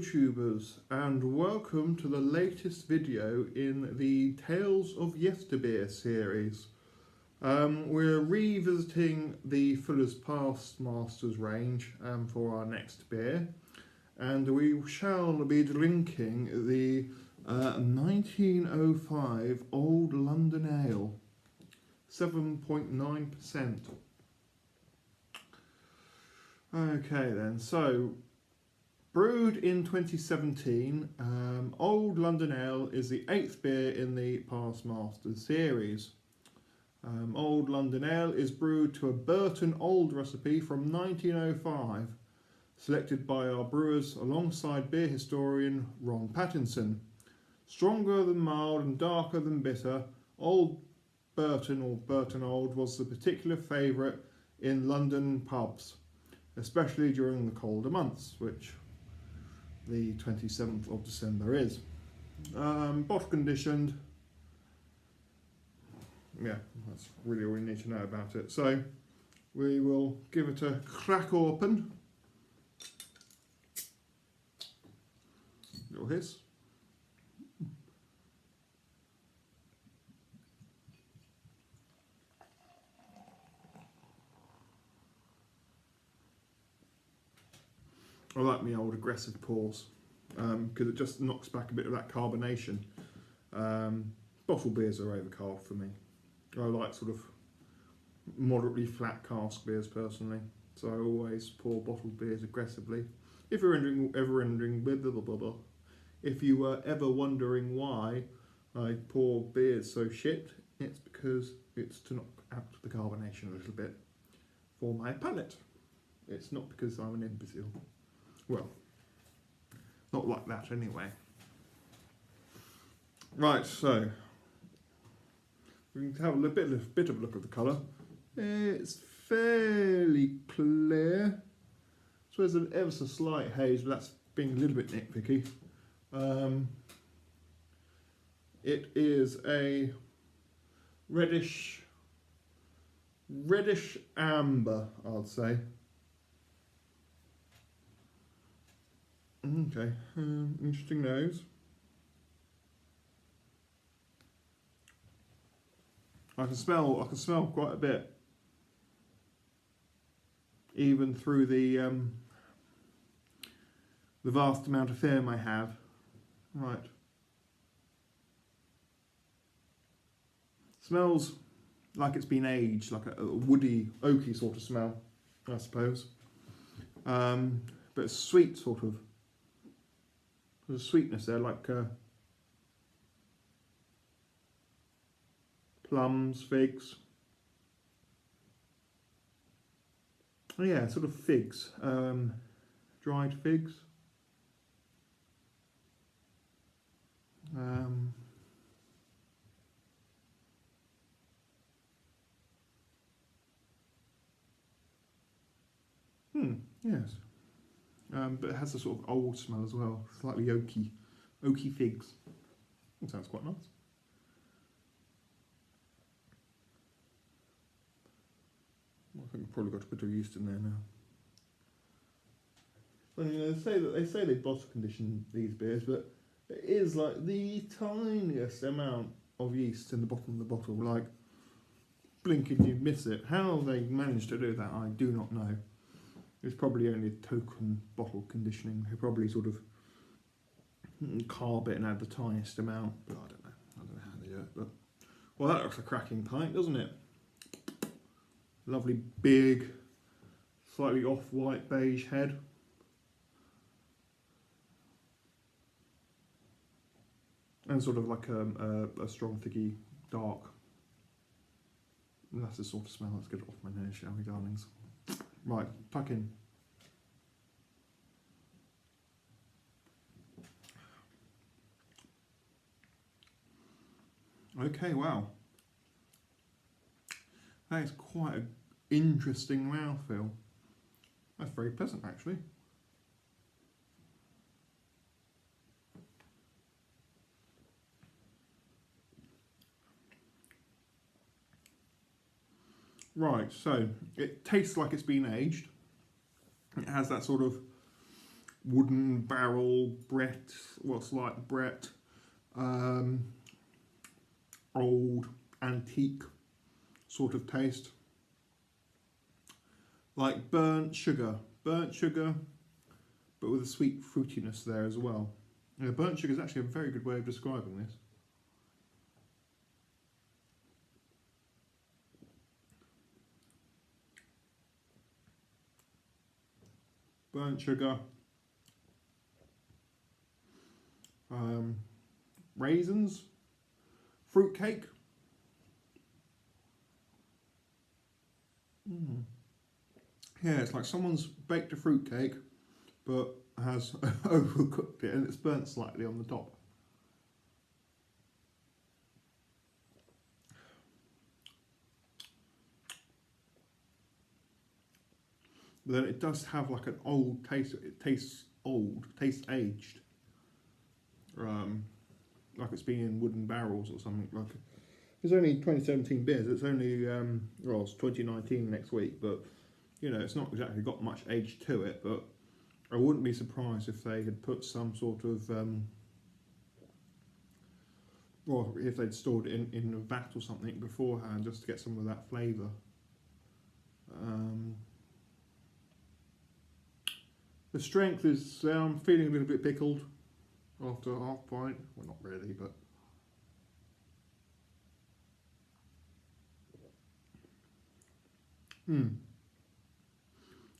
YouTubers, and welcome to the latest video in the Tales of Yesterbeer series. We're revisiting the Fuller's Past Masters range for our next beer, and we shall be drinking the 1905 Old London Ale, 7.9%. Okay then, so brewed in 2017, Old London Ale is the 8th beer in the Past Masters series. Old London Ale is brewed to a Burton Old recipe from 1905, selected by our brewers alongside beer historian Ron Pattinson. Stronger than mild and darker than bitter, Old Burton or Burton Old was the particular favourite in London pubs, especially during the colder months, which the 27th of December is. Bottle conditioned. Yeah, that's really all we need to know about it. So we will give it a crack open. Little hiss. I like my old aggressive pours because it just knocks back a bit of that carbonation. Bottle beers are overcarb for me. I like sort of moderately flat cask beers personally, so I always pour bottled beers aggressively. If you're if you were ever wondering why I pour beers so shit, it's because it's to knock out the carbonation a little bit for my palate. It's not because I'm an imbecile. Well, not like that anyway. Right, so we can have a bit of a look at the colour. It's fairly clear. So there's an ever so slight haze, but that's being a little bit nitpicky. It is a reddish amber, I'd say. Okay, interesting nose. I can smell quite a bit, even through the vast amount of film I have. Right. Smells like it's been aged, like a woody, oaky sort of smell, I suppose. But it's sweet, sort of. There's a sweetness there, like plums, figs. Oh yeah, sort of figs, dried figs. Yes. But it has a sort of old smell as well, slightly oaky figs. That sounds quite nice. I think I've probably got a bit of yeast in there now. Well, you know, they say they bottle condition these beers, but it is like the tiniest amount of yeast in the bottom of the bottle. Like, blink and you miss it. How they managed to do that, I do not know. It's probably only a token bottle conditioning. They probably sort of carb it and add the tiniest amount, but I don't know how they do it. But well, that looks a cracking pint, doesn't it? Lovely big, slightly off-white beige head. And sort of like a strong, thicky, dark. And that's the sort of smell. Let's get it off my nose, shall we, darlings? Right, tuck in. Okay, wow. That is quite an interesting mouthfeel. That's very pleasant, actually. Right, so it tastes like it's been aged. It has that sort of wooden barrel Brett, what's like Brett, old antique sort of taste, like burnt sugar, but with a sweet fruitiness there as well. Burnt sugar is actually a very good way of describing this. Burnt sugar, raisins, fruitcake. Yeah, it's like someone's baked a fruitcake, but has overcooked it and it's burnt slightly on the top. But then it does have like an old taste. It tastes old, tastes aged. Like it's been in wooden barrels or something. Like it's only 2017 beers. It's only well, it's 2019 next week, but you know, it's not exactly got much age to it. But I wouldn't be surprised if they had put some sort of or if they'd stored it in a vat or something beforehand just to get some of that flavour. The strength is, I'm feeling a little bit pickled after a half pint. Well, not really, but.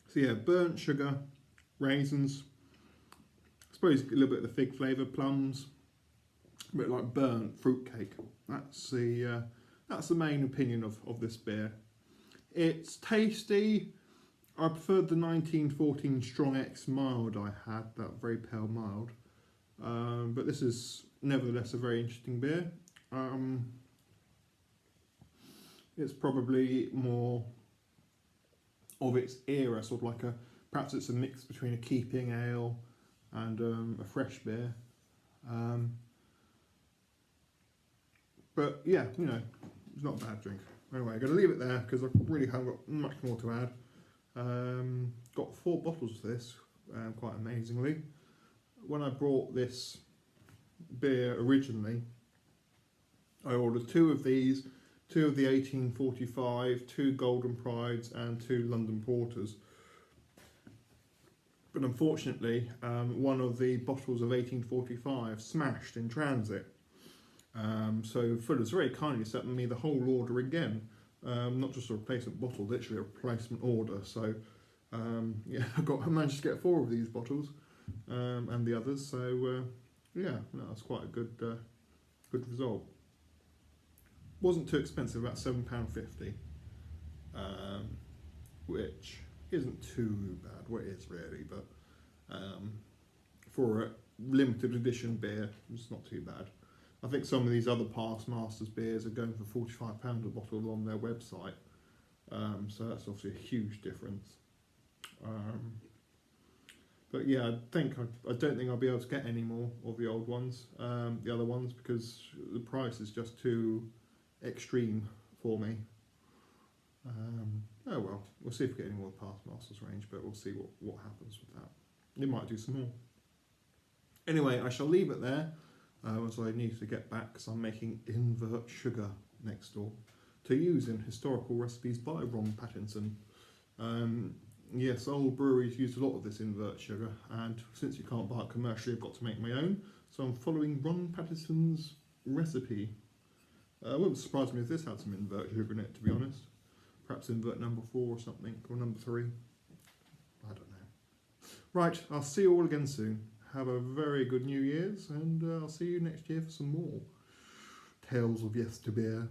So yeah, burnt sugar, raisins, I suppose a little bit of the fig flavour, plums, a bit like burnt fruitcake. That's the main opinion of this beer. It's tasty. I preferred the 1914 Strong X Mild I had, that very pale mild. But this is nevertheless a very interesting beer. It's probably more of its era, sort of like perhaps it's a mix between a keeping ale and a fresh beer. But yeah, you know, it's not a bad drink. Anyway, I'm going to leave it there because I really haven't got much more to add. Got 4 bottles of this, quite amazingly. When I brought this beer originally, I ordered 2 of these, 2 of the 1845, 2 Golden Prides and 2 London Porters. But unfortunately, one of the bottles of 1845 smashed in transit. So Fuller's very kindly sent me the whole order again. Not just a replacement bottle, literally a replacement order. So yeah, I managed to get 4 of these bottles and the others. So yeah, no, that's quite a good result. Wasn't too expensive, about £7.50, which isn't too bad. Well, it is really, but for a limited edition beer, it's not too bad. I think some of these other past Masters beers are going for £45 a bottle on their website, so that's obviously a huge difference. But yeah, I don't think I'll be able to get any more of the old ones, the other ones, because the price is just too extreme for me. Oh well, we'll see if we get any more past Masters range, but we'll see what happens with that. They might do some more. Anyway, I shall leave it there. As I need to get back because I'm making invert sugar next door to use in historical recipes by Ron Pattinson. Yes, old breweries used a lot of this invert sugar, and since you can't buy it commercially, I've got to make my own. So I'm following Ron Pattinson's recipe. It wouldn't surprise me if this had some invert sugar in it, to be honest. Perhaps invert number 4 or something, or number 3. I don't know. Right, I'll see you all again soon. Have a very good New Year's, and I'll see you next year for some more Tales of Yesterbeer.